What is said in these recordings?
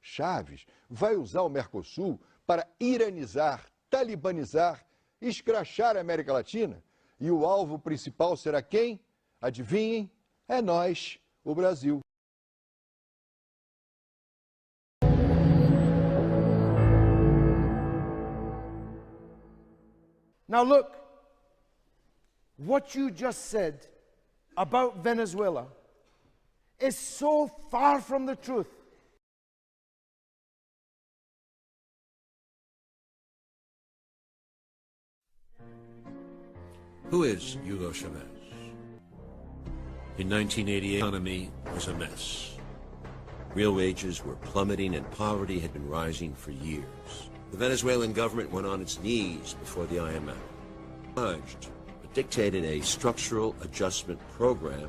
Chávez vai usar o Mercosul para iranizar, talibanizar, escrachar a América Latina. E o alvo principal será quem? Adivinhem? É nós, o Brasil. Now look, what you just said about Venezuela is so far from the truth. Who is Hugo Chavez? In 1988, the economy was a mess. Real wages were plummeting and poverty had been rising for years. The Venezuelan government went on its knees before the IMF. It dictated a structural adjustment program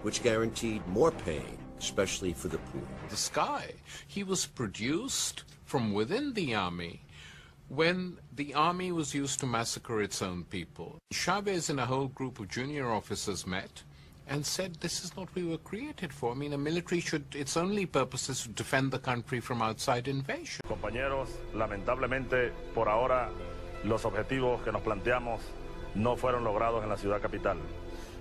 which guaranteed more pay, especially for the poor. This guy, he was produced from within the army when the army was used to massacre its own people. Chavez and a whole group of junior officers met and said, this is what we were created for. I mean, a military its only purpose is to defend the country from outside invasion. Compañeros, lamentablemente, por ahora, los objetivos que nos planteamos no fueron logrados en la ciudad capital.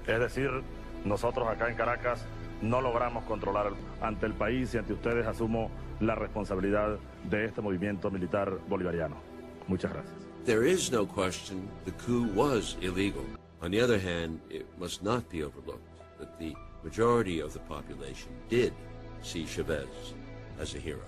Es decir, nosotros acá en Caracas no logramos controlar ante el país y ante ustedes asumo la responsabilidad de este movimiento militar bolivariano. Muchas gracias. There is no question the coup was illegal. On the other hand, it must not be overlooked that the majority of the population did see Chavez as a hero.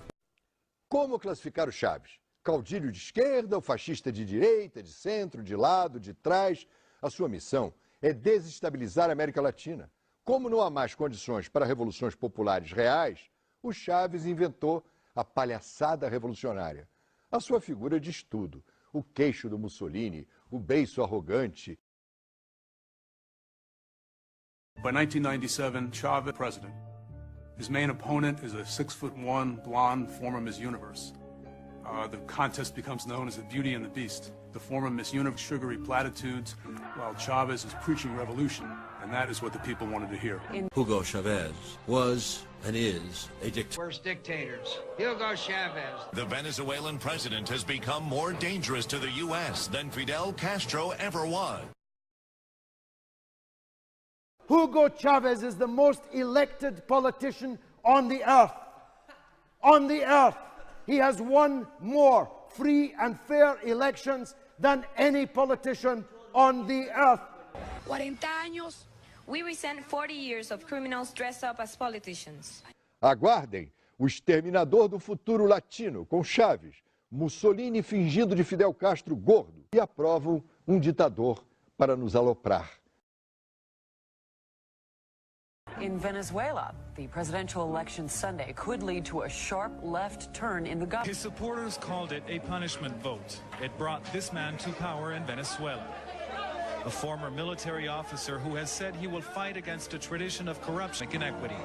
Como classificar o Chávez? Caudilho de esquerda ou fascista de direita, de centro, de lado, de trás? A sua missão é desestabilizar a América Latina. Como não há mais condições para revoluções populares reais, o Chávez inventou a palhaçada revolucionária. A sua figura diz tudo. O queixo do Mussolini, o beiço arrogante. By 1997, Chavez president. His main opponent is a 6'1" blonde former Miss Universe. The contest becomes known as the Beauty and the Beast. The former Miss Universe sugary platitudes, while Chavez is preaching revolution, and that is what the people wanted to hear. Hugo Chavez was and is a dictator. Worst dictators. Hugo Chavez. The Venezuelan president has become more dangerous to the U.S. than Fidel Castro ever was. Hugo Chavez is the most elected politician on the earth. On the earth. He has won more free and fair elections than any politician on the earth. 40 años. We resent 40 years of criminals dressed up as politicians. Aguardem o exterminador do futuro latino, com Chávez, Mussolini fingindo de Fidel Castro gordo, e aprovam um ditador para nos aloprar. In Venezuela, the presidential election Sunday could lead to a sharp left turn in the government. His supporters called it a punishment vote. It brought this man to power in Venezuela. A former military officer who has said he will fight against a tradition of corruption and inequity.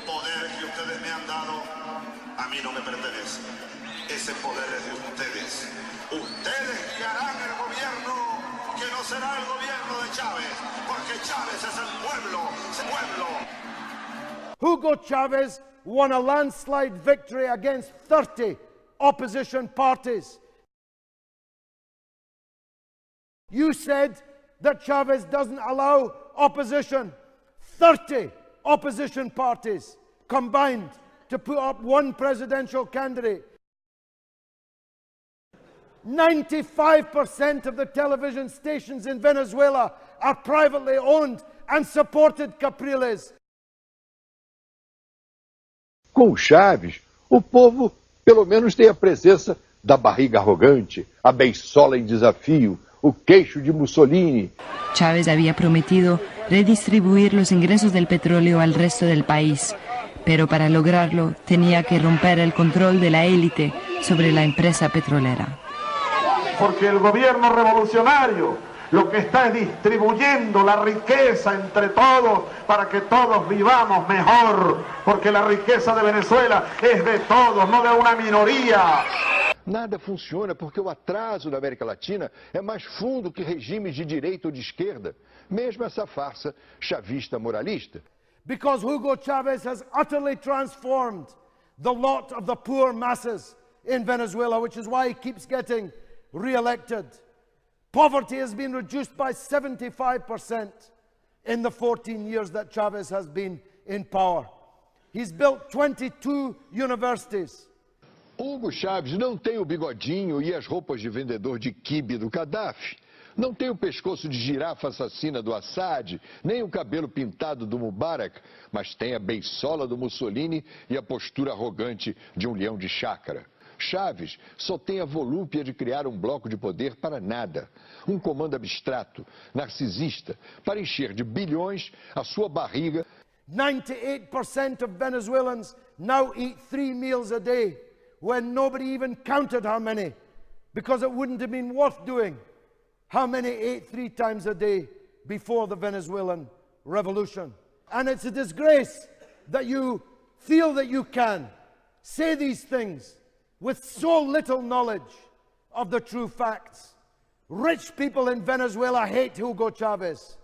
Poder que ustedes me han dado, a mí no me pertenece. Ese poder es de ustedes. Ustedes guiarán el gobierno, que no será el gobierno de Chávez, porque Chávez es el pueblo, Hugo Chavez won a landslide victory against 30 opposition parties. You said that Chavez doesn't allow opposition. 30 opposition parties combined to put up one presidential candidate. 95% of the television stations in Venezuela are privately owned and supported Capriles. Com Chávez, o povo pelo menos tem a presença da barriga arrogante, a beiçola em desafio, o queixo de Mussolini. Chávez había prometido redistribuir los ingresos del petróleo al resto del país, pero para lograrlo tenía que romper el control de la élite sobre la empresa petrolera. Porque el gobierno revolucionario lo que está es distribuyendo la riqueza entre todos para que todos vivamos mejor, porque la riqueza de Venezuela es de todos, no de una minoría. Nada funciona porque o atraso da América Latina é mais fundo que regimes de direita ou de esquerda, mesmo essa farsa chavista moralista. Because Hugo Chavez has utterly transformed the lot of the poor masses in Venezuela, which is why he keeps getting re-elected. Poverty has been reduced by 75% in the 14 years that Chavez has been in power. He's built 22 universities. Hugo Chávez não tem o bigodinho e as roupas de vendedor de quibe do Gaddafi. Não tem o pescoço de girafa assassina do Assad, nem o cabelo pintado do Mubarak, mas tem a beiçola do Mussolini e a postura arrogante de um leão de chácara. Chávez só tem a volúpia de criar um bloco de poder para nada. Um comando abstrato, narcisista, para encher de bilhões a sua barriga. 98% of Venezuelans now eat 3 meals a day, when nobody even counted how many, because it wouldn't have been worth doing. How many ate 3 times a day before the Venezuelan revolution? And it's a disgrace that you feel that you can say these things with so little knowledge of the true facts. Rich people in Venezuela hate Hugo Chavez.